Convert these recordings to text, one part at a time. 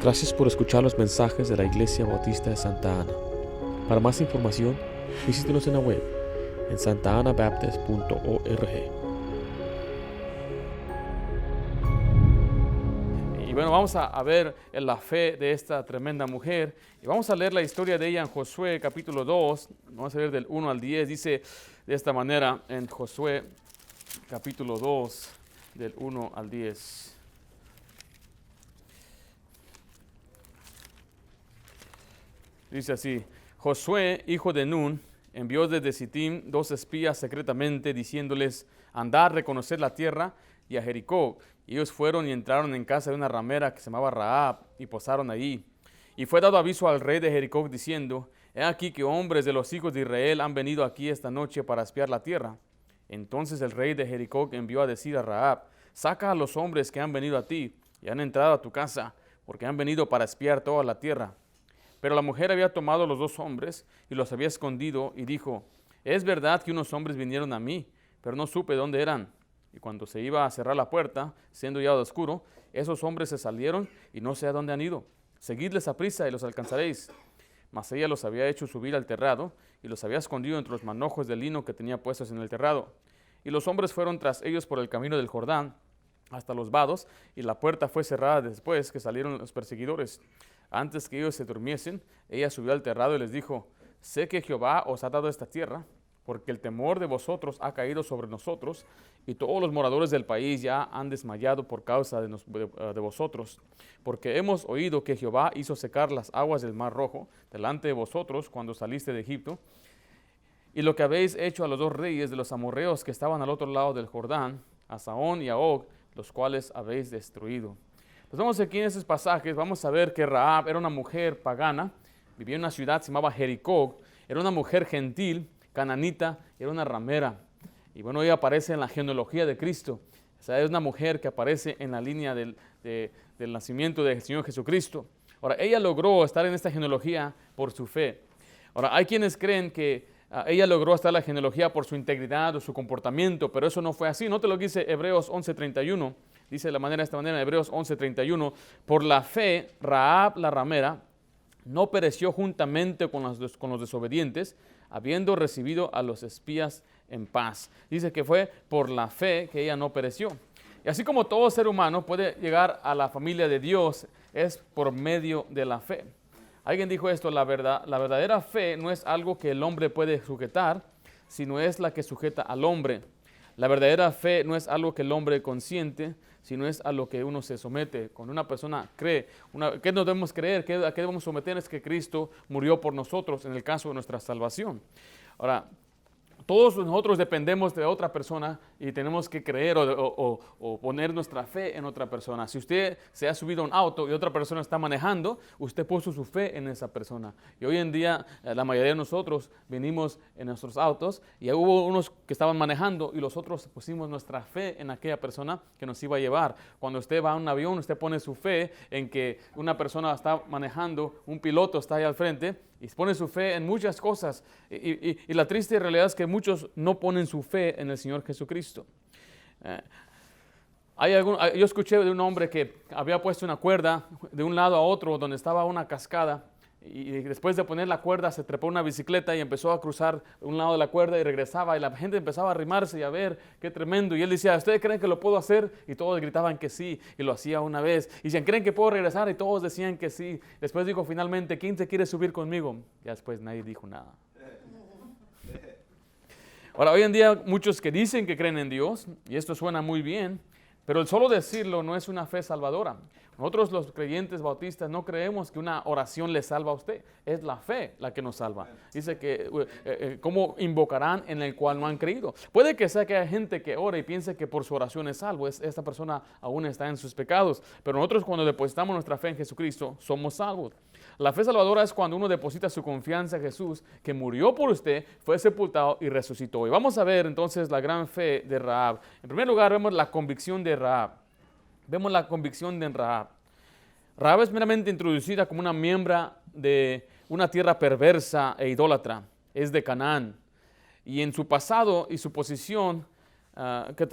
Gracias por escuchar los mensajes de la Iglesia Bautista de Santa Ana. Para más información, visítenos en la web en santaanabaptist.org. Y bueno, vamos a ver la fe de esta tremenda mujer. Y vamos a leer la historia de ella en Josué capítulo 2. Vamos a leer del 1 al 10. Dice de esta manera en Josué capítulo 2, del 1 al 10. Dice así: Josué, hijo de Nun, envió desde Sittim 2 espías secretamente, diciéndoles: andad, reconocer la tierra y a Jericó. Y ellos fueron y entraron en casa de una ramera que se llamaba Rahab, y posaron allí. Y fue dado aviso al rey de Jericó, diciendo: he aquí que hombres de los hijos de Israel han venido aquí esta noche para espiar la tierra. Entonces el rey de Jericó envió a decir a Rahab: saca a los hombres que han venido a ti y han entrado a tu casa, porque han venido para espiar toda la tierra. Pero la mujer había tomado los 2 hombres y los había escondido, y dijo: es verdad que unos hombres vinieron a mí, pero no supe dónde eran. Y cuando se iba a cerrar la puerta, siendo ya de oscuro, esos hombres se salieron y no sé a dónde han ido. Seguidles a prisa y los alcanzaréis. Mas ella los había hecho subir al terrado y los había escondido entre los manojos de lino que tenía puestos en el terrado. Y los hombres fueron tras ellos por el camino del Jordán hasta los vados, y la puerta fue cerrada después que salieron los perseguidores. Antes que ellos se durmiesen, ella subió al terrado y les dijo: sé que Jehová os ha dado esta tierra, porque el temor de vosotros ha caído sobre nosotros, y todos los moradores del país ya han desmayado por causa de vosotros. Porque hemos oído que Jehová hizo secar las aguas del mar Rojo delante de vosotros cuando saliste de Egipto, y lo que habéis hecho a los 2 reyes de los amorreos que estaban al otro lado del Jordán, a Sahón y a Og, los cuales habéis destruido. Pues vamos aquí en estos pasajes, vamos a ver que Rahab era una mujer pagana, vivía en una ciudad que se llamaba Jericó, era una mujer gentil, cananita, era una ramera. Y bueno, ella aparece en la genealogía de Cristo. O sea, es una mujer que aparece en la línea del nacimiento del Señor Jesucristo. Ahora, ella logró estar en esta genealogía por su fe. Ahora, hay quienes creen que ella logró estar en la genealogía por su integridad o su comportamiento, pero eso no fue así. Note lo que dice Hebreos 11:31. Dice de esta manera, Hebreos 11:31, por la fe, Rahab la ramera no pereció juntamente con los desobedientes, habiendo recibido a los espías en paz. Dice que fue por la fe que ella no pereció. Y así como todo ser humano puede llegar a la familia de Dios, es por medio de la fe. Alguien dijo esto: la verdadera fe no es algo que el hombre puede sujetar, sino es la que sujeta al hombre. La verdadera fe no es algo que el hombre consiente, sino es a lo que uno se somete. Cuando una persona cree, ¿qué nos debemos creer? ¿A qué debemos someter? Es que Cristo murió por nosotros en el caso de nuestra salvación. Ahora, todos nosotros dependemos de otra persona y tenemos que creer o poner nuestra fe en otra persona. Si usted se ha subido a un auto y otra persona está manejando, usted puso su fe en esa persona. Y hoy en día la mayoría de nosotros venimos en nuestros autos y hubo unos que estaban manejando y los otros pusimos nuestra fe en aquella persona que nos iba a llevar. Cuando usted va a un avión, usted pone su fe en que una persona está manejando, un piloto está ahí al frente, y pone su fe en muchas cosas. Y la triste realidad es que muchos no ponen su fe en el Señor Jesucristo. Yo escuché de un hombre que había puesto una cuerda de un lado a otro donde estaba una cascada, y después de poner la cuerda se trepó una bicicleta y empezó a cruzar un lado de la cuerda y regresaba, y la gente empezaba a arrimarse y a ver qué tremendo, y él decía: ¿ustedes creen que lo puedo hacer? Y todos gritaban que sí, y lo hacía una vez. Y decían: ¿creen que puedo regresar? Y todos decían que sí. Después dijo finalmente: ¿quién se quiere subir conmigo? Y después nadie dijo nada. Ahora, hoy en día muchos que dicen que creen en Dios, y esto suena muy bien, pero el solo decirlo no es una fe salvadora. Nosotros los creyentes bautistas no creemos que una oración le salva a usted, es la fe la que nos salva. Dice que ¿cómo invocarán en el cual no han creído? Puede que sea que hay gente que ora y piense que por su oración es salvo, esta persona aún está en sus pecados, pero nosotros cuando depositamos nuestra fe en Jesucristo somos salvos. La fe salvadora es cuando uno deposita su confianza en Jesús, que murió por usted, fue sepultado y resucitó. Y vamos a ver entonces la gran fe de Rahab. En primer lugar vemos la convicción de Rahab. Vemos la convicción de Rahab. Rahab es meramente introducida como una miembro de una tierra perversa e idólatra. Es de Canaán. Y en su pasado y su posición,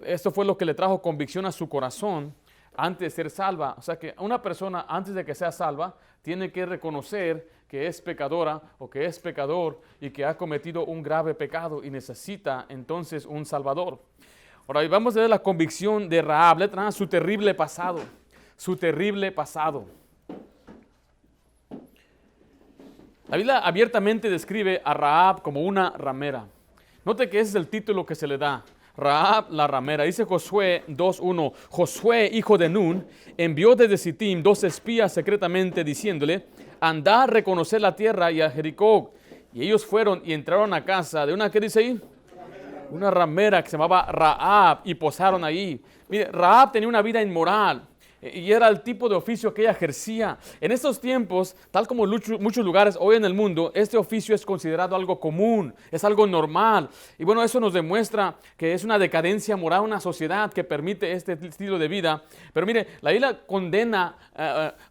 esto fue lo que le trajo convicción a su corazón, antes de ser salva. O sea que una persona antes de que sea salva tiene que reconocer que es pecadora o que es pecador y que ha cometido un grave pecado y necesita entonces un Salvador. Ahora vamos a ver la convicción de Rahab. Letra, su terrible pasado. Su terrible pasado. La Biblia abiertamente describe a Rahab como una ramera. Note que ese es el título que se le da. Rahab la ramera. Dice Josué 2:1. Josué, hijo de Nun, envió desde Sittim 2 espías secretamente diciéndole: andad a reconocer la tierra y a Jericó. Y ellos fueron y entraron a casa de una, ¿qué dice ahí? Una ramera que se llamaba Rahab y posaron ahí. Mire, Rahab tenía una vida inmoral. Y era el tipo de oficio que ella ejercía. En estos tiempos, tal como en muchos lugares hoy en el mundo, este oficio es considerado algo común, es algo normal. Y bueno, eso nos demuestra que es una decadencia moral, una sociedad que permite este estilo de vida. Pero mire, la Biblia condena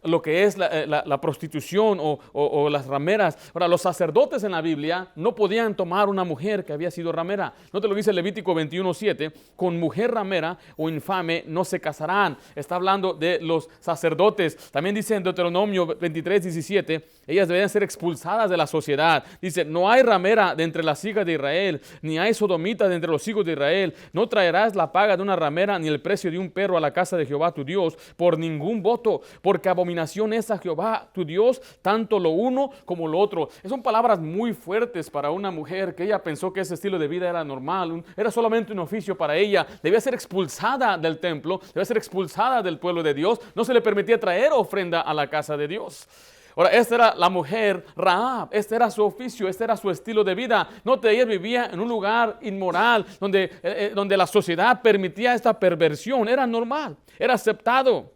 lo que es la prostitución o las rameras. Ahora, los sacerdotes en la Biblia no podían tomar una mujer que había sido ramera. No te lo dice Levítico 21:7, con mujer ramera o infame no se casarán. Está hablando de los sacerdotes. También dice en Deuteronomio 23:17, ellas deberían ser expulsadas de la sociedad. Dice, no hay ramera de entre las hijas de Israel, ni hay sodomita de entre los hijos de Israel. No traerás la paga de una ramera, ni el precio de un perro a la casa de Jehová tu Dios, por ningún voto, porque abominación es a Jehová tu Dios, tanto lo uno como lo otro. Son palabras muy fuertes para una mujer que ella pensó que ese estilo de vida era normal, era solamente un oficio para ella. Debía ser expulsada del templo, debía ser expulsada del pueblo de Dios. No se le permitía traer ofrenda a la casa de Dios. Ahora, esta era la mujer Rahab, este era su oficio, este era su estilo de vida. Note, ella vivía en un lugar inmoral donde la sociedad permitía esta perversión. Era normal, era aceptado.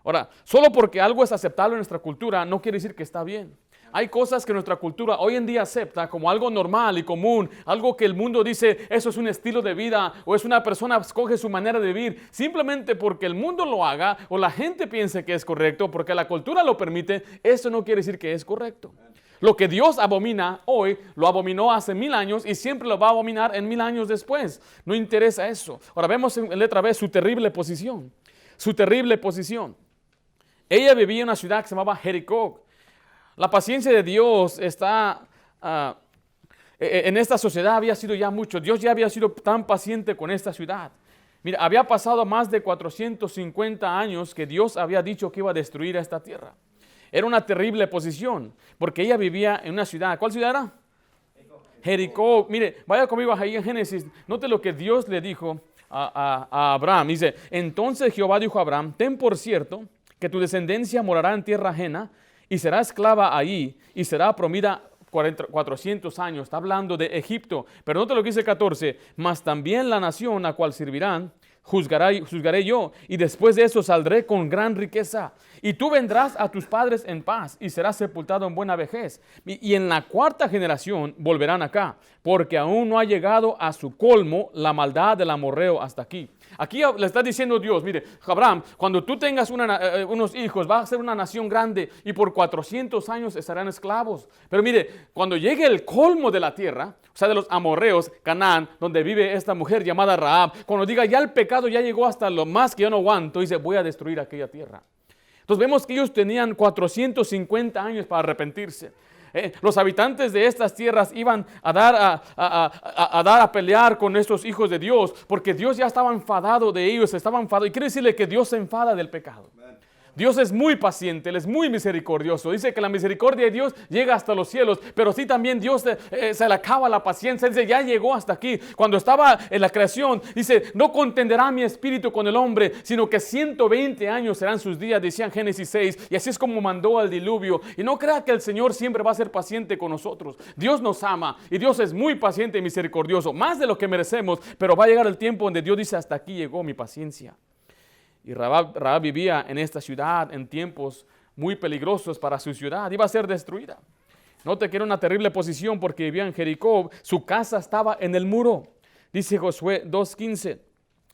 Ahora, solo porque algo es aceptable en nuestra cultura no quiere decir que está bien. Hay cosas que nuestra cultura hoy en día acepta como algo normal y común, algo que el mundo dice, eso es un estilo de vida, o es una persona escoge su manera de vivir, simplemente porque el mundo lo haga o la gente piense que es correcto, porque la cultura lo permite, eso no quiere decir que es correcto. Lo que Dios abomina hoy, lo abominó hace 1000 años y siempre lo va a abominar en 1000 años después. No interesa eso. Ahora vemos en letra B su terrible posición. Su terrible posición. Ella vivía en una ciudad que se llamaba Jericó. La paciencia de Dios está en esta sociedad había sido ya mucho. Dios ya había sido tan paciente con esta ciudad. Mira, había pasado más de 450 años que Dios había dicho que iba a destruir a esta tierra. Era una terrible posición, porque ella vivía en una ciudad. ¿Cuál ciudad era? Jericó. Mire, vaya conmigo ahí en Génesis. Note lo que Dios le dijo a Abraham. Dice, entonces Jehová dijo a Abraham, ten por cierto que tu descendencia morará en tierra ajena, y será esclava allí, y será promida 400 años. Está hablando de Egipto. Pero note lo que dice 14. Mas también la nación a cual servirán, juzgaré yo, y después de eso saldré con gran riqueza. Y tú vendrás a tus padres en paz, y serás sepultado en buena vejez. Y en la 4ª generación volverán acá, porque aún no ha llegado a su colmo la maldad del amorreo hasta aquí. Aquí le está diciendo Dios, mire, Abraham, cuando tú tengas unos hijos, va a ser una nación grande y por 400 años estarán esclavos. Pero mire, cuando llegue el colmo de la tierra, o sea, de los amorreos, Canaán, donde vive esta mujer llamada Rahab, cuando diga ya el pecado ya llegó hasta lo más que yo no aguanto, dice, voy a destruir aquella tierra. Entonces vemos que ellos tenían 450 años para arrepentirse. Los habitantes de estas tierras iban a dar a pelear con estos hijos de Dios, porque Dios ya estaba enfadado de ellos, estaba enfadado. Y quiere decirle que Dios se enfada del pecado. Dios es muy paciente, Él es muy misericordioso. Dice que la misericordia de Dios llega hasta los cielos, pero sí también Dios se le acaba la paciencia. Dice, ya llegó hasta aquí. Cuando estaba en la creación, dice, no contenderá mi espíritu con el hombre, sino que 120 años serán sus días, decía en Génesis 6. Y así es como mandó al diluvio. Y no crea que el Señor siempre va a ser paciente con nosotros. Dios nos ama y Dios es muy paciente y misericordioso, más de lo que merecemos, pero va a llegar el tiempo donde Dios dice, hasta aquí llegó mi paciencia. Y Rahab vivía en esta ciudad en tiempos muy peligrosos para su ciudad. Iba a ser destruida. Note que era una terrible posición porque vivía en Jericó. Su casa estaba en el muro. Dice Josué 2:15.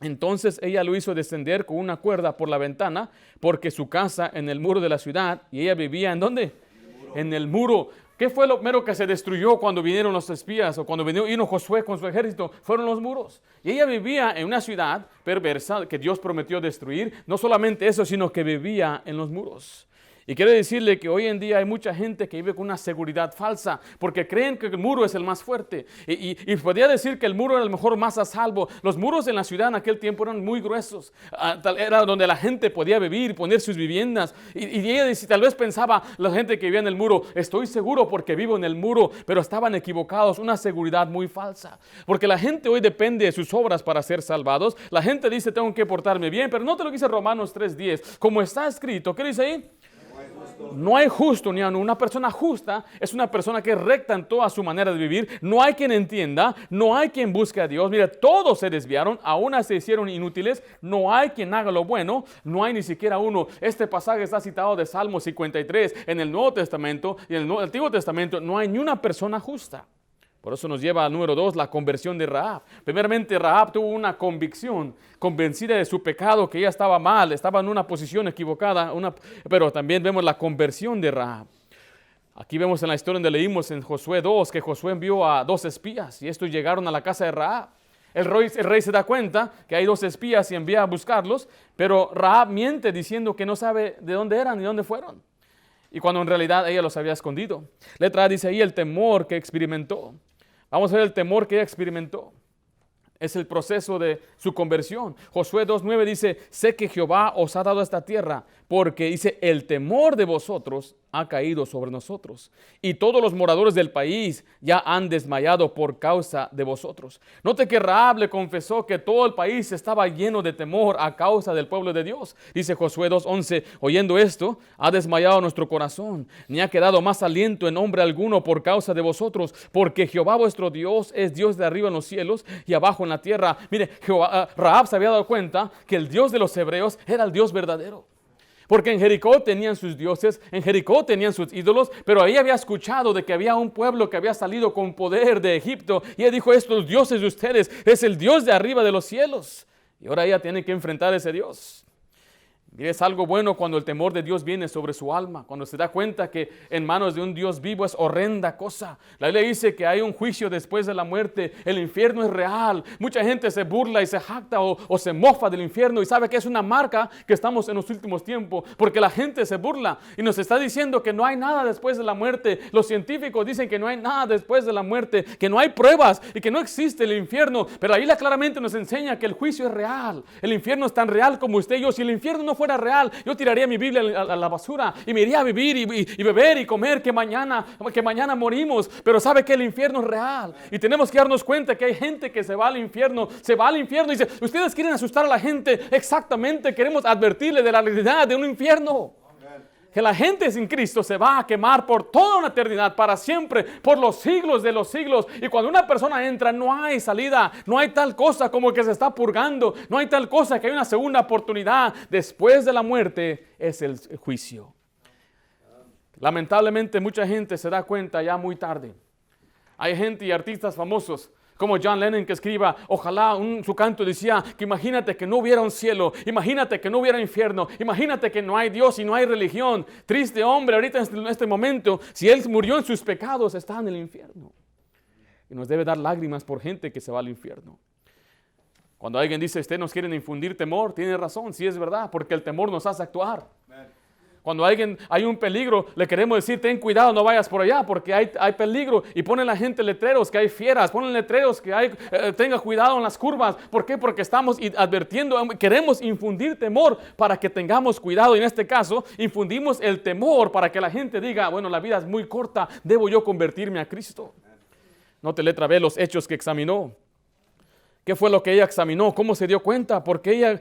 Entonces ella lo hizo descender con una cuerda por la ventana, porque su casa en el muro de la ciudad, y ella vivía ¿en dónde? En el muro. ¿Qué fue lo primero que se destruyó cuando vinieron los espías o cuando vino Josué con su ejército? Fueron los muros. Y ella vivía en una ciudad perversa que Dios prometió destruir. No solamente eso, sino que vivía en los muros. Y quiero decirle que hoy en día hay mucha gente que vive con una seguridad falsa porque creen que el muro es el más fuerte. Y podría decir que el muro era el mejor más a salvo. Los muros en la ciudad en aquel tiempo eran muy gruesos. Era donde la gente podía vivir y poner sus viviendas. Y ella tal vez pensaba, la gente que vivía en el muro, estoy seguro porque vivo en el muro. Pero estaban equivocados, una seguridad muy falsa. Porque la gente hoy depende de sus obras para ser salvados. La gente dice, tengo que portarme bien. Pero no te lo dice Romanos 3:10. Como está escrito, ¿qué dice ahí? No hay justo ni aun una persona justa es una persona que es recta en toda su manera de vivir. No hay quien entienda, no hay quien busque a Dios. Mira, todos se desviaron, aún se hicieron inútiles. No hay quien haga lo bueno, no hay ni siquiera uno. Este pasaje está citado de Salmo 53 en el Nuevo Testamento y en el Antiguo Testamento. No hay ni una persona justa. Por eso nos lleva al número 2, la conversión de Rahab. Primeramente, Rahab tuvo una convicción, convencida de su pecado, que ella estaba mal, estaba en una posición equivocada, pero también vemos la conversión de Rahab. Aquí vemos en la historia donde leímos en Josué 2, que Josué envió a 2 espías y estos llegaron a la casa de Rahab. El rey se da cuenta que hay 2 espías y envía a buscarlos, pero Rahab miente diciendo que no sabe de dónde eran ni dónde fueron. Y cuando en realidad ella los había escondido. Letra A dice ahí el temor que experimentó. Vamos a ver el temor que ella experimentó. Es el proceso de su conversión. Josué 2:9 dice, sé que Jehová os ha dado esta tierra, porque dice, el temor de vosotros ha caído sobre nosotros. Y todos los moradores del país ya han desmayado por causa de vosotros. Note que Rahab le confesó que todo el país estaba lleno de temor a causa del pueblo de Dios. Dice Josué 2:11, oyendo esto, ha desmayado nuestro corazón, ni ha quedado más aliento en hombre alguno por causa de vosotros, porque Jehová vuestro Dios es Dios de arriba en los cielos y abajo en la tierra. Mire, Rahab se había dado cuenta que el Dios de los hebreos era el Dios verdadero. Porque en Jericó tenían sus dioses, en Jericó tenían sus ídolos, pero ahí había escuchado de que había un pueblo que había salido con poder de Egipto. Y ella dijo, estos dioses de ustedes es el Dios de arriba de los cielos. Y ahora ella tiene que enfrentar a ese Dios. Y es algo bueno cuando el temor de Dios viene sobre su alma, cuando se da cuenta que en manos de un Dios vivo es horrenda cosa. La Biblia dice que hay un juicio después de la muerte, el infierno es real. Mucha gente se burla y se jacta o se mofa del infierno y sabe que es una marca que estamos en los últimos tiempos, porque la gente se burla y nos está diciendo que no hay nada después de la muerte. Los científicos dicen que no hay nada después de la muerte, que no hay pruebas y que no existe el infierno, pero ahí claramente nos enseña que el juicio es real. El infierno es tan real como usted y yo. Si el infierno no fuera real, yo tiraría mi Biblia a la basura y me iría a vivir y beber y comer que mañana morimos. Pero sabe que el infierno es real y tenemos que darnos cuenta que hay gente que se va al infierno y dice, ustedes quieren asustar a la gente. Exactamente, queremos advertirle de la realidad de un infierno. Que la gente sin Cristo se va a quemar por toda una eternidad, para siempre, por los siglos de los siglos. Y cuando una persona entra, no hay salida, no hay tal cosa como que se está purgando, no hay tal cosa que hay una segunda oportunidad. Después de la muerte es el juicio. Lamentablemente mucha gente se da cuenta ya muy tarde. Hay gente y artistas famosos como John Lennon que escriba, ojalá su canto decía que imagínate que no hubiera un cielo, imagínate que no hubiera infierno, imagínate que no hay Dios y no hay religión. Triste hombre, ahorita en este momento, si él murió en sus pecados, está en el infierno. Y nos debe dar lágrimas por gente que se va al infierno. Cuando alguien dice, usted nos quieren infundir temor, tiene razón, sí es verdad, porque el temor nos hace actuar. Cuando hay un peligro, le queremos decir, ten cuidado, no vayas por allá, porque hay peligro. Y ponen la gente letreros que hay fieras, ponen letreros que tenga cuidado en las curvas. ¿Por qué? Porque estamos advirtiendo, queremos infundir temor para que tengamos cuidado. Y en este caso, infundimos el temor para que la gente diga, bueno, la vida es muy corta, debo yo convertirme a Cristo. Note letra B, los hechos que examinó. ¿Qué fue lo que ella examinó? ¿Cómo se dio cuenta? Porque ella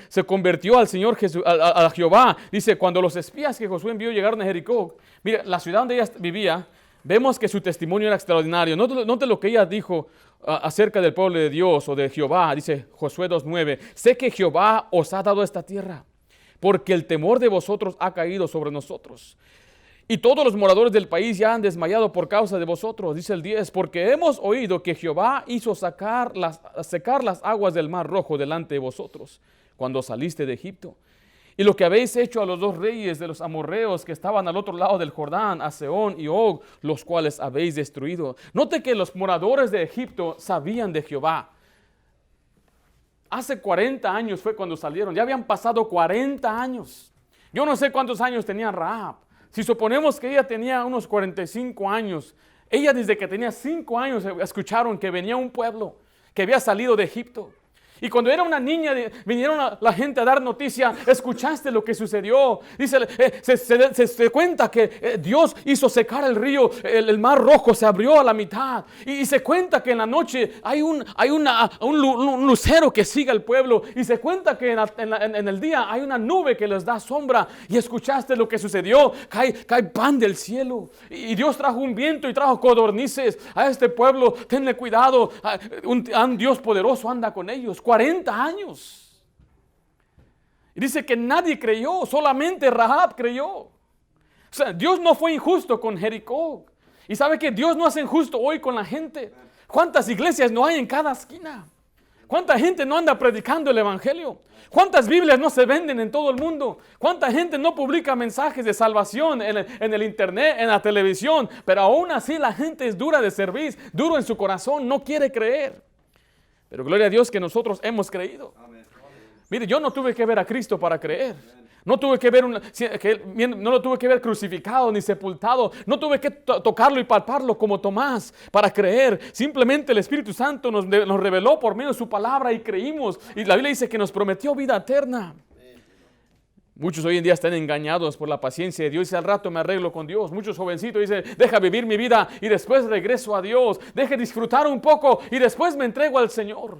se convirtió al Señor a Jehová. Dice, cuando los espías que Josué envió llegaron a Jericó, mira, la ciudad donde ella vivía, vemos que su testimonio era extraordinario. Note lo que ella dijo acerca del pueblo de Dios o de Jehová. Dice Josué 2:9, sé que Jehová os ha dado esta tierra, porque el temor de vosotros ha caído sobre nosotros. Y todos los moradores del país ya han desmayado por causa de vosotros. Dice el 10, porque hemos oído que Jehová hizo secar las aguas del mar rojo delante de vosotros, cuando saliste de Egipto. Y lo que habéis hecho a los dos reyes de los amorreos que estaban al otro lado del Jordán, a Sehón y Og, los cuales habéis destruido. Note que los moradores de Egipto sabían de Jehová. Hace 40 años fue cuando salieron. Ya habían pasado 40 años. Yo no sé cuántos años tenía Rahab. Si suponemos que ella tenía unos 45 años, ella desde que tenía 5 años escucharon que venía un pueblo que había salido de Egipto. Y cuando era una niña, vinieron la gente a dar noticia. ¿Escuchaste lo que sucedió? Dice, se cuenta que Dios hizo secar el río, el mar rojo se abrió a la mitad. Y se cuenta que en la noche hay un lucero que sigue al pueblo. Y se cuenta que en el día hay una nube que les da sombra. Y escuchaste lo que sucedió. Cae pan del cielo. Y Dios trajo un viento y trajo codornices a este pueblo. Tenle cuidado. Un Dios poderoso anda con ellos. 40 años. Y dice que nadie creyó, solamente Rahab creyó. O sea, Dios no fue injusto con Jericó. Y sabe que Dios no hace injusto hoy con la gente. ¿Cuántas iglesias no hay en cada esquina? ¿Cuánta gente no anda predicando el evangelio? ¿Cuántas Biblias no se venden en todo el mundo? ¿Cuánta gente no publica mensajes de salvación en el internet, en la televisión? Pero aún así la gente es dura de servir, duro en su corazón, no quiere creer. Pero gloria a Dios que nosotros hemos creído. Mire, yo no tuve que ver a Cristo para creer. No tuve que ver no lo tuve que ver crucificado ni sepultado. No tuve que tocarlo y palparlo como Tomás para creer. Simplemente el Espíritu Santo nos reveló por medio de su palabra y creímos. Y la Biblia dice que nos prometió vida eterna. Muchos hoy en día están engañados por la paciencia de Dios. Y al rato me arreglo con Dios. Muchos jovencitos dicen, deja vivir mi vida y después regreso a Dios. Deje disfrutar un poco y después me entrego al Señor.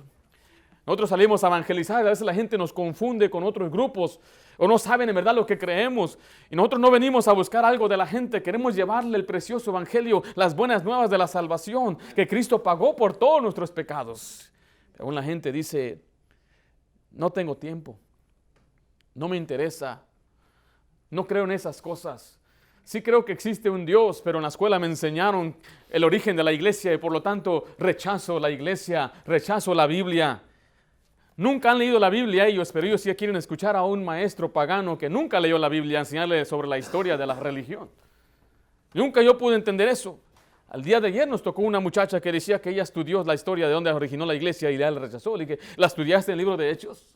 Nosotros salimos a evangelizar y a veces la gente nos confunde con otros grupos o no saben en verdad lo que creemos. Y nosotros no venimos a buscar algo de la gente. Queremos llevarle el precioso evangelio, las buenas nuevas de la salvación, que Cristo pagó por todos nuestros pecados. Pero aún la gente dice, no tengo tiempo. No me interesa, no creo en esas cosas. Sí creo que existe un Dios, pero en la escuela me enseñaron el origen de la iglesia y por lo tanto rechazo la iglesia, rechazo la Biblia. Nunca han leído la Biblia ellos, pero ellos sí quieren escuchar a un maestro pagano que nunca leyó la Biblia enseñarle sobre la historia de la religión. Nunca yo pude entender eso. Al día de ayer nos tocó una muchacha que decía que ella estudió la historia de dónde originó la iglesia y la rechazó. Le dije, ¿la estudiaste en el libro de Hechos?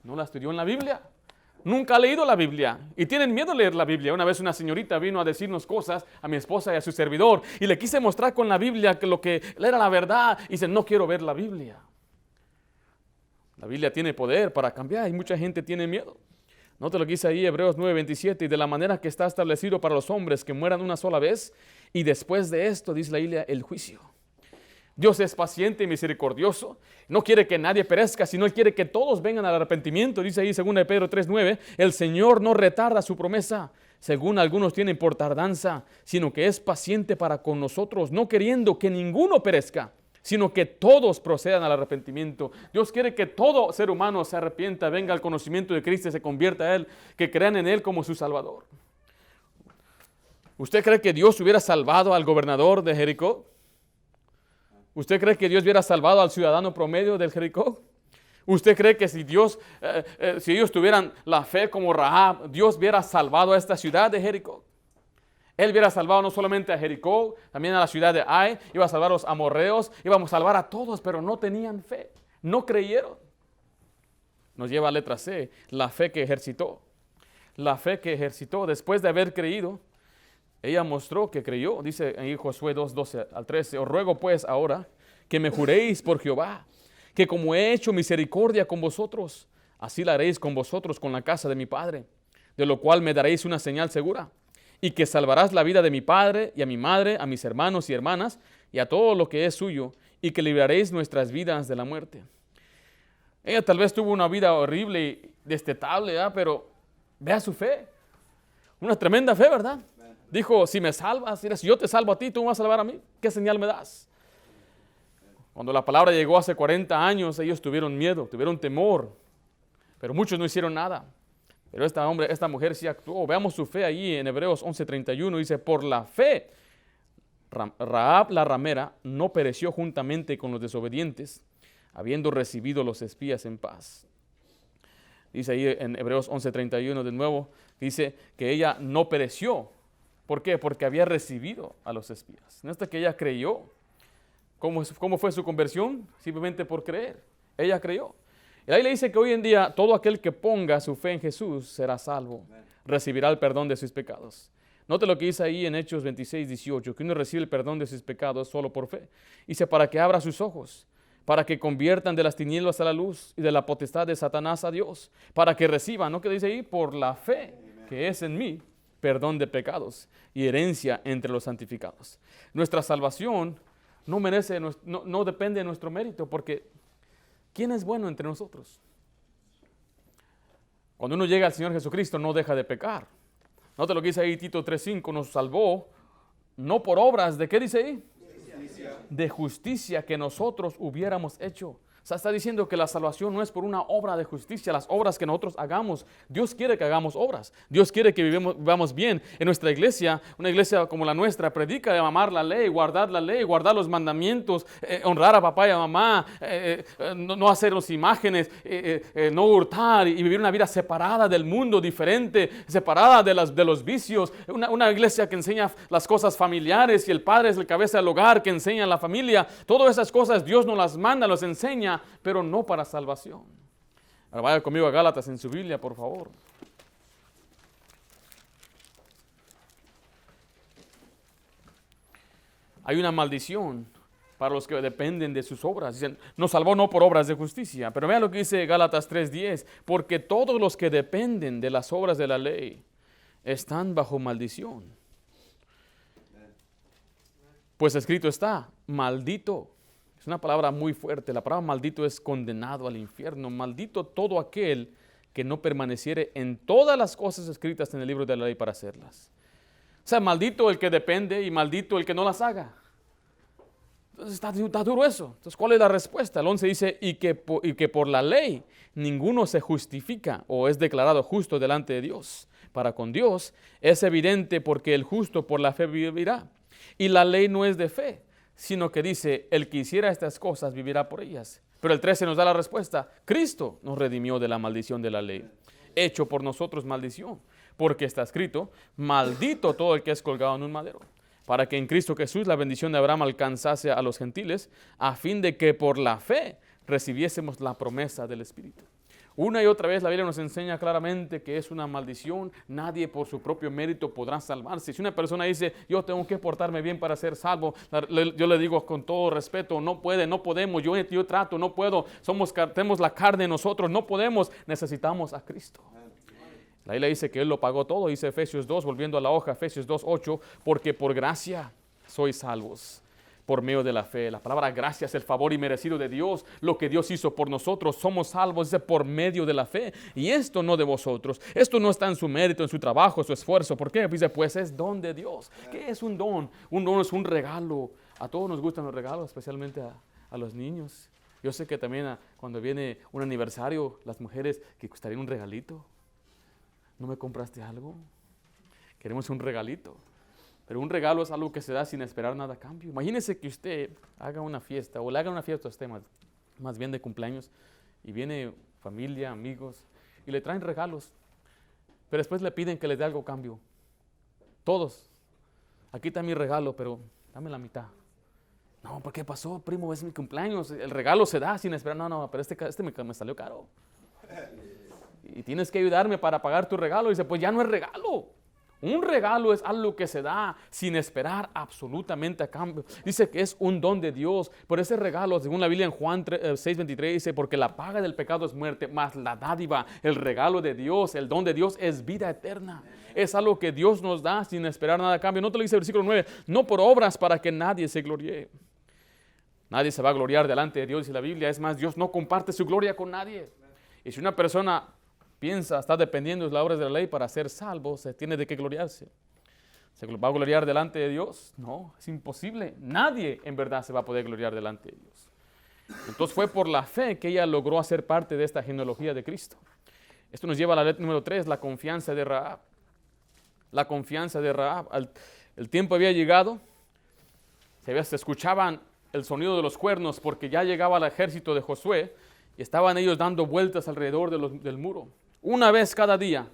No la estudió en la Biblia. Nunca ha leído la Biblia y tienen miedo de leer la Biblia. Una vez una señorita vino a decirnos cosas a mi esposa y a su servidor y le quise mostrar con la Biblia que lo que era la verdad y dice, no quiero ver la Biblia. La Biblia tiene poder para cambiar y mucha gente tiene miedo. No te lo dice ahí Hebreos 9:27, y de la manera que está establecido para los hombres que mueran una sola vez y después de esto, dice la Biblia, el juicio. Dios es paciente y misericordioso. No quiere que nadie perezca, sino quiere que todos vengan al arrepentimiento. Dice ahí 2 Pedro 3:9, el Señor no retarda su promesa, según algunos tienen por tardanza, sino que es paciente para con nosotros, no queriendo que ninguno perezca, sino que todos procedan al arrepentimiento. Dios quiere que todo ser humano se arrepienta, venga al conocimiento de Cristo y se convierta a Él, que crean en Él como su Salvador. ¿Usted cree que Dios hubiera salvado al gobernador de Jericó? ¿Usted cree que Dios hubiera salvado al ciudadano promedio del Jericó? ¿Usted cree que si ellos tuvieran la fe como Rahab, Dios hubiera salvado a esta ciudad de Jericó? Él hubiera salvado no solamente a Jericó, también a la ciudad de Ai, iba a salvar a los amorreos, íbamos a salvar a todos, pero no tenían fe, no creyeron. Nos lleva a letra C, la fe que ejercitó. La fe que ejercitó después de haber creído. Ella mostró que creyó, dice en Josué 2:12-13, os ruego pues ahora que me juréis por Jehová, que como he hecho misericordia con vosotros, así la haréis con vosotros con la casa de mi padre, de lo cual me daréis una señal segura, y que salvarás la vida de mi padre y a mi madre, a mis hermanos y hermanas, y a todo lo que es suyo, y que libraréis nuestras vidas de la muerte. Ella tal vez tuvo una vida horrible y destetable, ¿verdad? Pero vea su fe, una tremenda fe, ¿verdad? Dijo, si me salvas, si yo te salvo a ti, tú me vas a salvar a mí. ¿Qué señal me das? Cuando la palabra llegó hace 40 años, ellos tuvieron miedo, tuvieron temor. Pero muchos no hicieron nada. Pero esta mujer sí actuó. Veamos su fe ahí en Hebreos 11:31. Dice, por la fe, Rahab la ramera no pereció juntamente con los desobedientes, habiendo recibido los espías en paz. Dice ahí en Hebreos 11:31 de nuevo, dice que ella no pereció. ¿Por qué? Porque había recibido a los espías. No es que ella creyó. ¿Cómo fue su conversión? Simplemente por creer. Ella creyó. Y ahí le dice que hoy en día todo aquel que ponga su fe en Jesús será salvo. Recibirá el perdón de sus pecados. Note lo que dice ahí en Hechos 26:18, que uno recibe el perdón de sus pecados solo por fe. Dice, para que abra sus ojos, para que conviertan de las tinieblas a la luz y de la potestad de Satanás a Dios, para que reciban, ¿no? Que dice ahí, por la fe que es en mí, perdón de pecados y herencia entre los santificados. Nuestra salvación no depende de nuestro mérito, porque ¿quién es bueno entre nosotros? Cuando uno llega al Señor Jesucristo no deja de pecar. Note lo que dice ahí Tito 3:5, nos salvó no por obras, ¿de qué dice ahí? De justicia que nosotros hubiéramos hecho. O sea, está diciendo que la salvación no es por una obra de justicia, las obras que nosotros hagamos. Dios quiere que hagamos obras. Dios quiere que vivamos bien. En nuestra iglesia, una iglesia como la nuestra, predica de amar la ley, guardar los mandamientos, honrar a papá y a mamá, no hacernos imágenes, no hurtar y vivir una vida separada del mundo, diferente, separada de los vicios. Una iglesia que enseña las cosas familiares y el padre es el cabeza del hogar, que enseña a la familia. Todas esas cosas Dios nos las manda, nos enseña, pero no para salvación. Ahora vaya conmigo a Gálatas en su Biblia, por favor. Hay una maldición para los que dependen de sus obras. Dicen, nos salvó no por obras de justicia. Pero vea lo que dice Gálatas 3:10. Porque todos los que dependen de las obras de la ley están bajo maldición. Pues escrito está, maldito. Es una palabra muy fuerte. La palabra maldito es condenado al infierno. Maldito todo aquel que no permaneciere en todas las cosas escritas en el libro de la ley para hacerlas. O sea, maldito el que depende y maldito el que no las haga. Entonces está duro eso. Entonces, ¿cuál es la respuesta? El 11 dice, y que por la ley ninguno se justifica o es declarado justo delante de Dios. Para con Dios es evidente porque el justo por la fe vivirá. Y la ley no es de fe, sino que dice, el que hiciera estas cosas vivirá por ellas. Pero el 13 nos da la respuesta, Cristo nos redimió de la maldición de la ley, hecho por nosotros maldición, porque está escrito, maldito todo el que es colgado en un madero, para que en Cristo Jesús la bendición de Abraham alcanzase a los gentiles, a fin de que por la fe recibiésemos la promesa del Espíritu. Una y otra vez la Biblia nos enseña claramente que es una maldición. Nadie por su propio mérito podrá salvarse. Si una persona dice, yo tengo que portarme bien para ser salvo, yo le digo con todo respeto, no podemos, yo trato, no puedo, tenemos la carne en nosotros, no podemos, necesitamos a Cristo. La Biblia dice que Él lo pagó todo, dice Efesios 2, volviendo a la hoja, Efesios 2:8, porque por gracia sois salvos por medio de la fe. La palabra gracia es el favor inmerecido de Dios, lo que Dios hizo por nosotros. Somos salvos, dice, por medio de la fe. Y esto no de vosotros. Esto no está en su mérito, en su trabajo, en su esfuerzo. ¿Por qué? Dice, pues es don de Dios. ¿Qué es un don? Un don es un regalo. A todos nos gustan los regalos, especialmente a los niños. Yo sé que también cuando viene un aniversario, las mujeres que gustaría un regalito. ¿No me compraste algo? Queremos un regalito. Pero un regalo es algo que se da sin esperar nada a cambio. Imagínese que usted haga una fiesta, o le haga una fiesta a usted más bien de cumpleaños, y viene familia, amigos, y le traen regalos, pero después le piden que le dé algo a cambio. Todos. Aquí está mi regalo, pero dame la mitad. No, ¿por qué pasó, primo? Es mi cumpleaños. El regalo se da sin esperar. No, pero este me salió caro. Y tienes que ayudarme para pagar tu regalo. Y dice, pues ya no es regalo. Un regalo es algo que se da sin esperar absolutamente a cambio. Dice que es un don de Dios. Por ese regalo, según la Biblia en Juan 6:23, dice, porque la paga del pecado es muerte, mas la dádiva, el regalo de Dios, el don de Dios es vida eterna. Es algo que Dios nos da sin esperar nada a cambio. No te lo dice el versículo 9, no por obras para que nadie se gloríe. Nadie se va a gloriar delante de Dios, dice la Biblia. Es más, Dios no comparte su gloria con nadie. Y si una persona está dependiendo de las obras de la ley para ser salvo, se tiene de qué gloriarse. ¿Se va a gloriar delante de Dios? No, es imposible. Nadie en verdad se va a poder gloriar delante de Dios. Entonces fue por la fe que ella logró hacer parte de esta genealogía de Cristo. Esto nos lleva a la letra número 3, la confianza de Rahab. La confianza de Rahab. El tiempo había llegado, se escuchaban el sonido de los cuernos porque ya llegaba el ejército de Josué. y estaban ellos dando vueltas alrededor del muro, una vez cada día,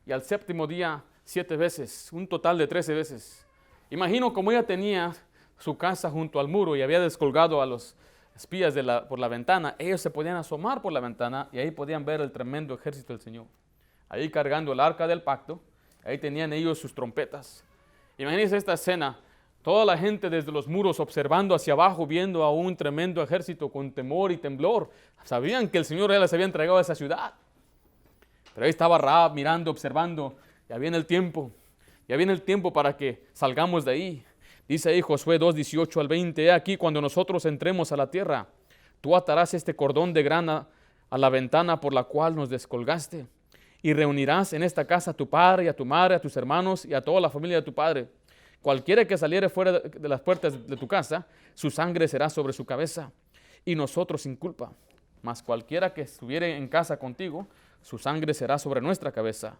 y al séptimo día 7 veces, un total de 13 veces. Imagino como ella tenía su casa junto al muro y había descolgado a los espías por la ventana, ellos se podían asomar por la ventana y ahí podían ver el tremendo ejército del Señor. Ahí cargando el arca del pacto, ahí tenían ellos sus trompetas. Imagínense esta escena, toda la gente desde los muros observando hacia abajo, viendo a un tremendo ejército con temor y temblor. Sabían que el Señor ya les había entregado a esa ciudad. Pero ahí estaba Rahab mirando, observando, ya viene el tiempo para que salgamos de ahí. Dice ahí Josué 2, 18 al 20, he aquí cuando nosotros entremos a la tierra, tú atarás este cordón de grana a la ventana por la cual nos descolgaste, y reunirás en esta casa a tu padre y a tu madre, a tus hermanos y a toda la familia de tu padre. Cualquiera que saliere fuera de las puertas de tu casa, su sangre será sobre su cabeza, y nosotros sin culpa. Mas cualquiera que estuviere en casa contigo, su sangre será sobre nuestra cabeza,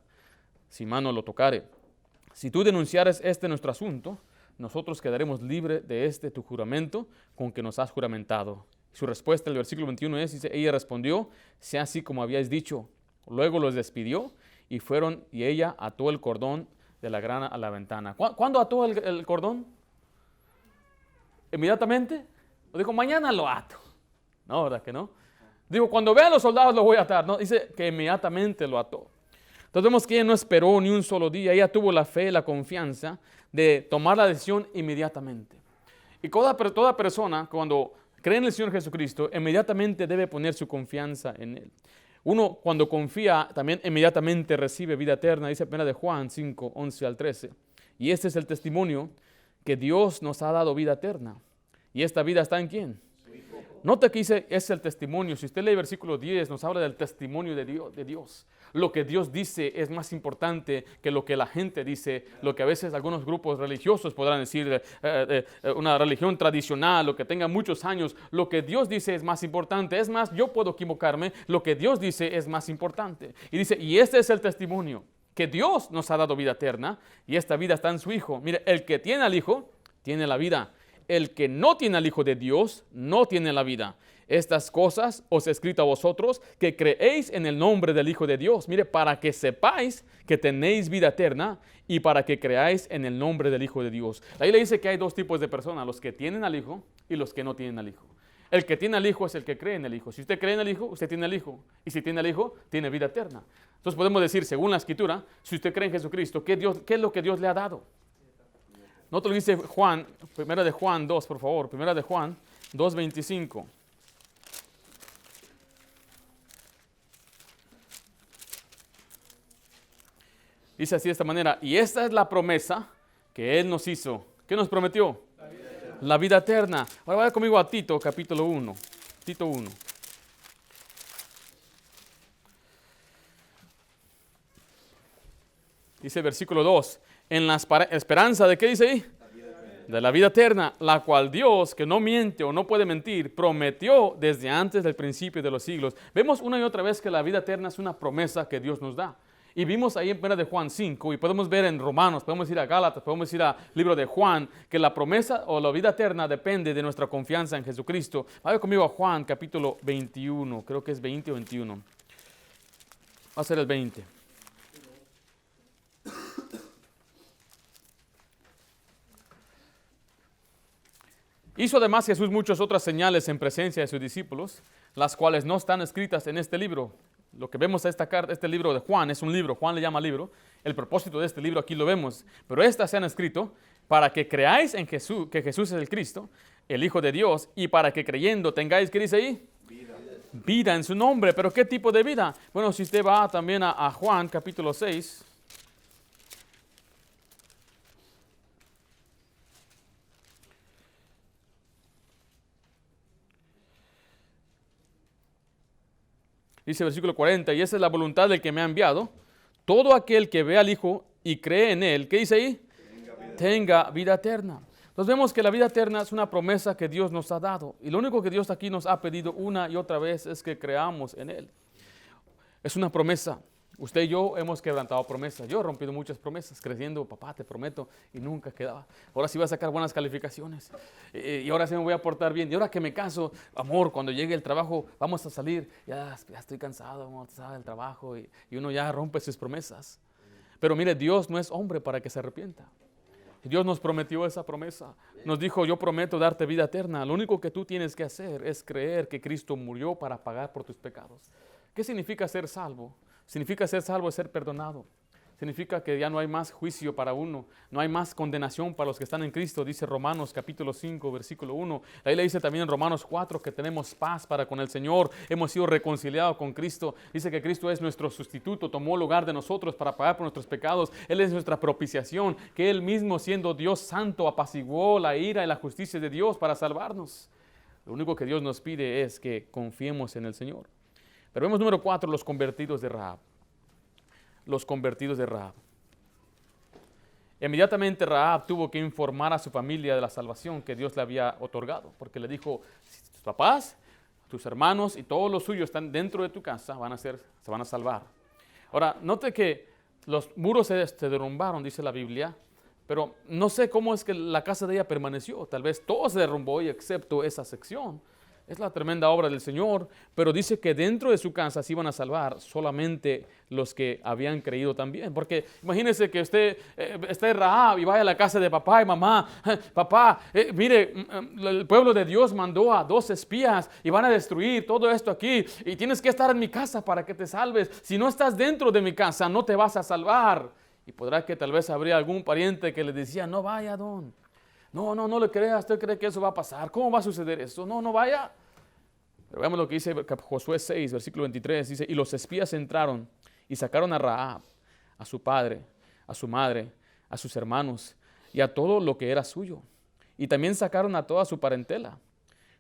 si mano lo tocare. Si tú denunciares nuestro asunto, nosotros quedaremos libres de tu juramento con que nos has juramentado. Su respuesta, el versículo 21 dice, ella respondió, sea así como habíais dicho. Luego los despidió y fueron, y ella ató el cordón de la grana a la ventana. ¿Cuándo ató el cordón? ¿Inmediatamente? ¿O dijo, mañana lo ato? No, ¿verdad que no? Digo, cuando vean los soldados lo voy a atar. No, dice que inmediatamente lo ató. Entonces vemos que ella no esperó ni un solo día. Ella tuvo la fe, la confianza de tomar la decisión inmediatamente. Y toda persona, cuando cree en el Señor Jesucristo, inmediatamente debe poner su confianza en Él. Uno, cuando confía, también inmediatamente recibe vida eterna. Dice 1 de Juan 5, 11 al 13. Y este es el testimonio que Dios nos ha dado vida eterna. ¿Y esta vida está en quién? Nota que dice, es el testimonio. Si usted lee el versículo 10, nos habla del testimonio de Dios. Lo que Dios dice es más importante que lo que la gente dice, lo que a veces algunos grupos religiosos podrán decir, una religión tradicional, lo que tenga muchos años. Lo que Dios dice es más importante. Es más, yo puedo equivocarme, lo que Dios dice es más importante. Y dice, y este es el testimonio, que Dios nos ha dado vida eterna, y esta vida está en su Hijo. Mire, el que tiene al Hijo, tiene la vida. El que no tiene al Hijo de Dios, no tiene la vida. Estas cosas os he escrito a vosotros, que creéis en el nombre del Hijo de Dios. Mire, para que sepáis que tenéis vida eterna y para que creáis en el nombre del Hijo de Dios. Ahí le dice que hay dos tipos de personas, los que tienen al Hijo y los que no tienen al Hijo. El que tiene al Hijo es el que cree en el Hijo. Si usted cree en el Hijo, usted tiene al Hijo. Y si tiene al Hijo, tiene vida eterna. Entonces podemos decir, según la Escritura, si usted cree en Jesucristo, ¿qué es lo que Dios le ha dado? No te lo dice Juan, 1 de Juan 2, por favor, 1 de Juan 2:25. Dice así de esta manera, y esta es la promesa que Él nos hizo. ¿Qué nos prometió? La vida eterna. Ahora vaya conmigo a Tito, capítulo 1. Tito 1. Dice el versículo 2. En la esperanza de, ¿qué dice ahí? De la vida eterna, la cual Dios, que no miente o no puede mentir, prometió desde antes del principio de los siglos. Vemos una y otra vez que la vida eterna es una promesa que Dios nos da. Y vimos ahí en 1 de Juan 5, y podemos ver en Romanos, podemos ir a Gálatas, podemos ir al libro de Juan, que la promesa o la vida eterna depende de nuestra confianza en Jesucristo. Vaya conmigo a Juan, capítulo 21, creo que es 20 o 21. Va a ser el 20. Hizo además Jesús muchas otras señales en presencia de sus discípulos, las cuales no están escritas en este libro. Lo que vemos este libro de Juan es un libro, Juan le llama libro. El propósito de este libro aquí lo vemos, pero estas se han escrito para que creáis en Jesús, que Jesús es el Cristo, el Hijo de Dios, y para que creyendo tengáis, ¿qué dice ahí? Vida en su nombre. ¿Pero qué tipo de vida? Bueno, si usted va también a Juan capítulo 6. Dice el versículo 40, y esa es la voluntad del que me ha enviado. Todo aquel que ve al Hijo y cree en Él, ¿qué dice ahí? Tenga vida eterna. Entonces vemos que la vida eterna es una promesa que Dios nos ha dado. Y lo único que Dios aquí nos ha pedido una y otra vez es que creamos en Él. Es una promesa. Usted y yo hemos quebrantado promesas. Yo he rompido muchas promesas, creciendo, papá, te prometo, y nunca quedaba. Ahora sí voy a sacar buenas calificaciones. Y ahora sí me voy a portar bien. Y ahora que me caso, amor, cuando llegue el trabajo, vamos a salir. Ya estoy cansado, amor, del trabajo. Y uno ya rompe sus promesas. Pero mire, Dios no es hombre para que se arrepienta. Dios nos prometió esa promesa. Nos dijo, yo prometo darte vida eterna. Lo único que tú tienes que hacer es creer que Cristo murió para pagar por tus pecados. ¿Qué significa ser salvo? Significa ser salvo es ser perdonado. Significa que ya no hay más juicio para uno. No hay más condenación para los que están en Cristo. Dice Romanos capítulo 5, versículo 1. Ahí le dice también en Romanos 4 que tenemos paz para con el Señor. Hemos sido reconciliados con Cristo. Dice que Cristo es nuestro sustituto. Tomó lugar de nosotros para pagar por nuestros pecados. Él es nuestra propiciación. Que Él mismo, siendo Dios santo, apaciguó la ira y la justicia de Dios para salvarnos. Lo único que Dios nos pide es que confiemos en el Señor. Pero vemos número 4, los convertidos de Rahab. Los convertidos de Rahab. Inmediatamente Rahab tuvo que informar a su familia de la salvación que Dios le había otorgado, porque le dijo, si tus papás, tus hermanos y todos los suyos están dentro de tu casa, se van a salvar. Ahora, note que los muros se derrumbaron, dice la Biblia, pero no sé cómo es que la casa de ella permaneció. Tal vez todo se derrumbó excepto esa sección. Es la tremenda obra del Señor, pero dice que dentro de su casa se iban a salvar solamente los que habían creído también. Porque imagínese que usted esté Rahab y vaya a la casa de papá y mamá. Papá, mire, el pueblo de Dios mandó a 2 espías y van a destruir todo esto aquí. Y tienes que estar en mi casa para que te salves. Si no estás dentro de mi casa, no te vas a salvar. Y podrá que tal vez habría algún pariente que le decía, no vaya, don. No le creas, usted cree que eso va a pasar. ¿Cómo va a suceder eso? No vaya. Pero veamos lo que dice Josué 6, versículo 23. Dice, y los espías entraron y sacaron a Rahab, a su padre, a su madre, a sus hermanos y a todo lo que era suyo. Y también sacaron a toda su parentela.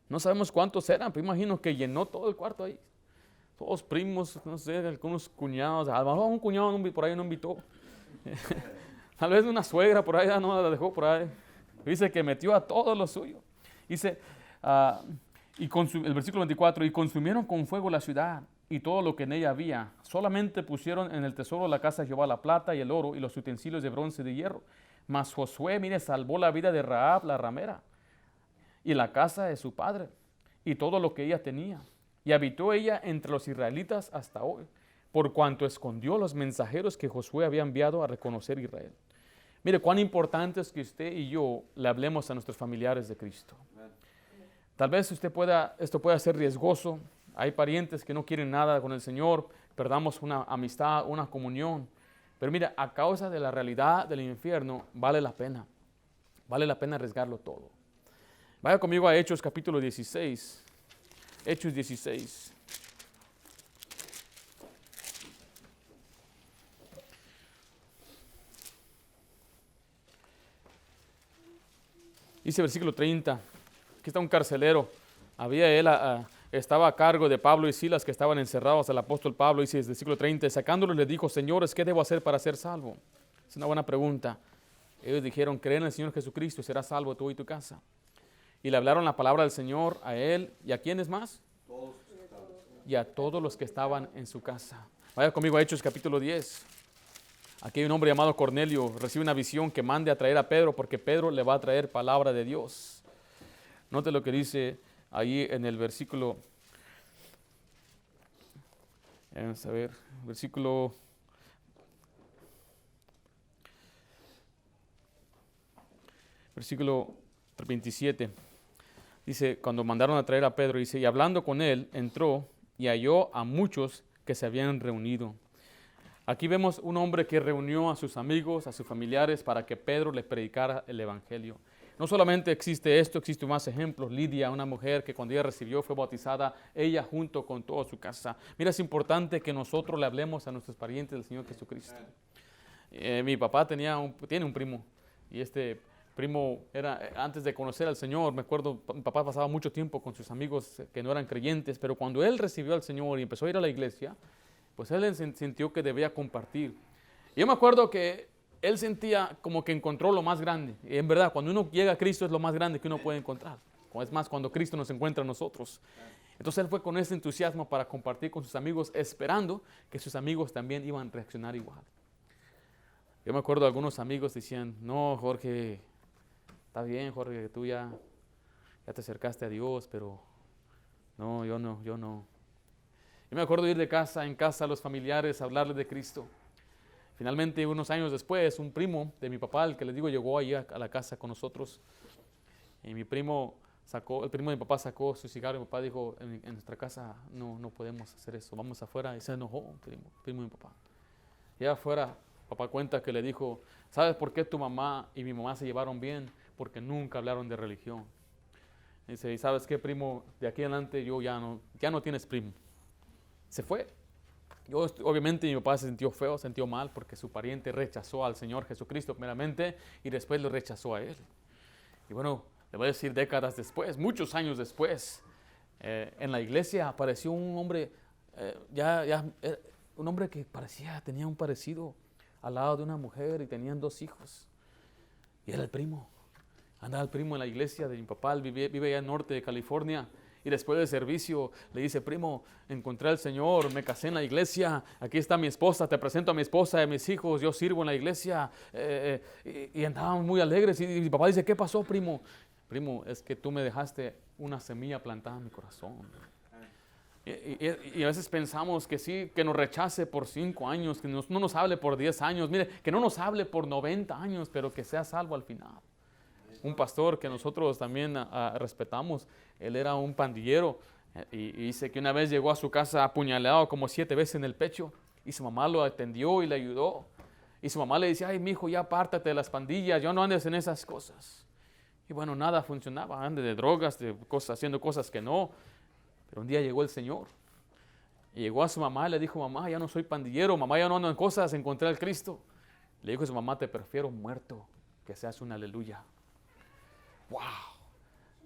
No sabemos cuántos eran, pero imagino que llenó todo el cuarto ahí. Todos primos, no sé, algunos cuñados. A lo mejor un cuñado por ahí no invitó. Tal vez una suegra por ahí no la dejó por ahí. Dice que metió a todo lo suyo. Dice, el versículo 24, y consumieron con fuego la ciudad y todo lo que en ella había. Solamente pusieron en el tesoro de la casa de Jehová la plata y el oro y los utensilios de bronce y de hierro. Mas Josué, mire, salvó la vida de Rahab, la ramera, y la casa de su padre, y todo lo que ella tenía. Y habitó ella entre los israelitas hasta hoy, por cuanto escondió los mensajeros que Josué había enviado a reconocer Israel. Mire, cuán importante es que usted y yo le hablemos a nuestros familiares de Cristo. Tal vez esto pueda ser riesgoso. Hay parientes que no quieren nada con el Señor, perdamos una amistad, una comunión. Pero mira, a causa de la realidad del infierno, vale la pena arriesgarlo todo. Vaya conmigo a Hechos capítulo 16. Hechos 16. Dice versículo 30, aquí está un carcelero, estaba a cargo de Pablo y Silas que estaban encerrados. El apóstol Pablo dice desde el versículo 30, sacándolos les dijo, señores, ¿qué debo hacer para ser salvo? Es una buena pregunta. Ellos dijeron, cree en el Señor Jesucristo y serás salvo tú y tu casa. Y le hablaron la palabra del Señor a él y a quiénes más. Y a todos los que estaban en su casa. Vaya conmigo a Hechos capítulo 10. Aquí hay un hombre llamado Cornelio, recibe una visión que mande a traer a Pedro porque Pedro le va a traer palabra de Dios. Note lo que dice ahí en el versículo, vamos a ver, versículo 27. Dice, cuando mandaron a traer a Pedro, dice, y hablando con él, entró y halló a muchos que se habían reunido. Aquí vemos un hombre que reunió a sus amigos, a sus familiares, para que Pedro le predicara el evangelio. No solamente existe esto, existen más ejemplos. Lidia, una mujer que cuando ella recibió fue bautizada, ella junto con toda su casa. Mira, es importante que nosotros le hablemos a nuestros parientes del Señor Jesucristo. Mi papá tiene un primo, y este primo era, antes de conocer al Señor, me acuerdo, mi papá pasaba mucho tiempo con sus amigos que no eran creyentes, pero cuando él recibió al Señor y empezó a ir a la iglesia, pues él sintió que debía compartir. Y yo me acuerdo que él sentía como que encontró lo más grande. Y en verdad, cuando uno llega a Cristo es lo más grande que uno puede encontrar. Es más, cuando Cristo nos encuentra a nosotros. Entonces él fue con ese entusiasmo para compartir con sus amigos, esperando que sus amigos también iban a reaccionar igual. Yo me acuerdo de algunos amigos decían, no, Jorge, está bien, Jorge, tú ya te acercaste a Dios, pero no, yo no. Yo me acuerdo de ir de casa en casa a los familiares a hablarles de Cristo. Finalmente, unos años después, un primo de mi papá, el que les digo, llegó ahí a la casa con nosotros. Y el primo de mi papá sacó su cigarro y mi papá dijo, en nuestra casa no podemos hacer eso, vamos afuera. Y se enojó primo de mi papá. Y afuera, papá cuenta que le dijo, ¿sabes por qué tu mamá y mi mamá se llevaron bien? Porque nunca hablaron de religión. Dice, ¿y sabes qué, primo? De aquí adelante ya no tienes primo. Se fue. Obviamente mi papá se sintió feo, se sintió mal porque su pariente rechazó al Señor Jesucristo primeramente y después lo rechazó a él. Y bueno, le voy a decir décadas después, muchos años después, en la iglesia apareció un hombre, un hombre que tenía un parecido al lado de una mujer y tenían 2 hijos. Y era el primo. Andaba el primo en la iglesia de mi papá, él vive allá en norte de California. Y después del servicio le dice, primo, encontré al Señor, me casé en la iglesia, aquí está mi esposa, te presento a mi esposa y a mis hijos, yo sirvo en la iglesia. Y andábamos muy alegres. Y mi papá dice, ¿qué pasó, primo? Primo, es que tú me dejaste una semilla plantada en mi corazón. Y a veces pensamos que sí, que nos rechace por 5 años, que no nos hable por 10 años, mire, que no nos hable por 90 años, pero que sea salvo al final. Un pastor que nosotros también respetamos, él era un pandillero y dice que una vez llegó a su casa apuñalado como 7 veces en el pecho y su mamá lo atendió y le ayudó. Y su mamá le decía, ay, mijo, ya apártate de las pandillas, ya no andes en esas cosas. Y bueno, nada funcionaba, ande de drogas, haciendo cosas que no. Pero un día llegó el Señor y llegó a su mamá y le dijo, mamá, ya no soy pandillero, mamá, ya no ando en cosas, encontré al Cristo. Le dijo a su mamá, te prefiero muerto, que seas un aleluya. ¡Wow!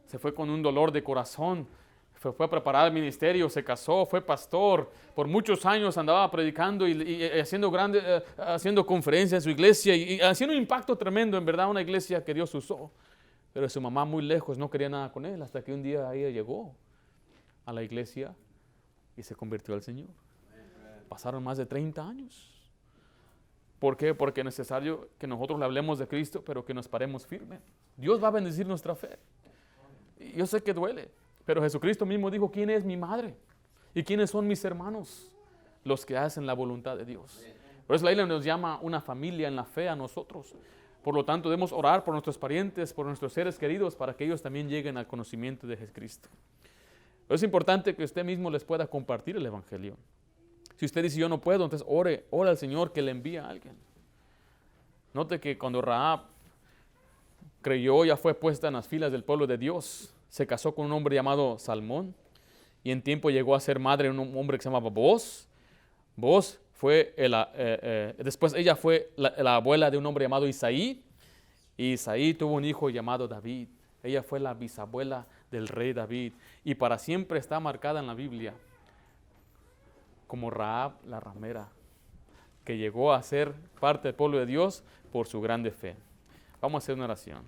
Se fue con un dolor de corazón, fue a preparar el ministerio, se casó, fue pastor, por muchos años andaba predicando y haciendo conferencias en su iglesia y haciendo un impacto tremendo, en verdad, una iglesia que Dios usó. Pero su mamá muy lejos no quería nada con él, hasta que un día ella llegó a la iglesia y se convirtió al Señor. Pasaron más de 30 años. ¿Por qué? Porque es necesario que nosotros le hablemos de Cristo, pero que nos paremos firmes. Dios va a bendecir nuestra fe. Y yo sé que duele, pero Jesucristo mismo dijo, ¿quién es mi madre? ¿Y quiénes son mis hermanos? Los que hacen la voluntad de Dios. Por eso la Biblia nos llama una familia en la fe a nosotros. Por lo tanto, debemos orar por nuestros parientes, por nuestros seres queridos, para que ellos también lleguen al conocimiento de Jesucristo. Pero es importante que usted mismo les pueda compartir el Evangelio. Si usted dice, yo no puedo, entonces ore al Señor que le envíe a alguien. Note que cuando Rahab creyó, ya fue puesta en las filas del pueblo de Dios, se casó con un hombre llamado Salmón, y en tiempo llegó a ser madre de un hombre que se llamaba Booz. Booz fue, después ella fue la abuela de un hombre llamado Isaí, y Isaí tuvo un hijo llamado David. Ella fue la bisabuela del rey David, y para siempre está marcada en la Biblia como Rahab la ramera, que llegó a ser parte del pueblo de Dios por su grande fe. Vamos a hacer una oración.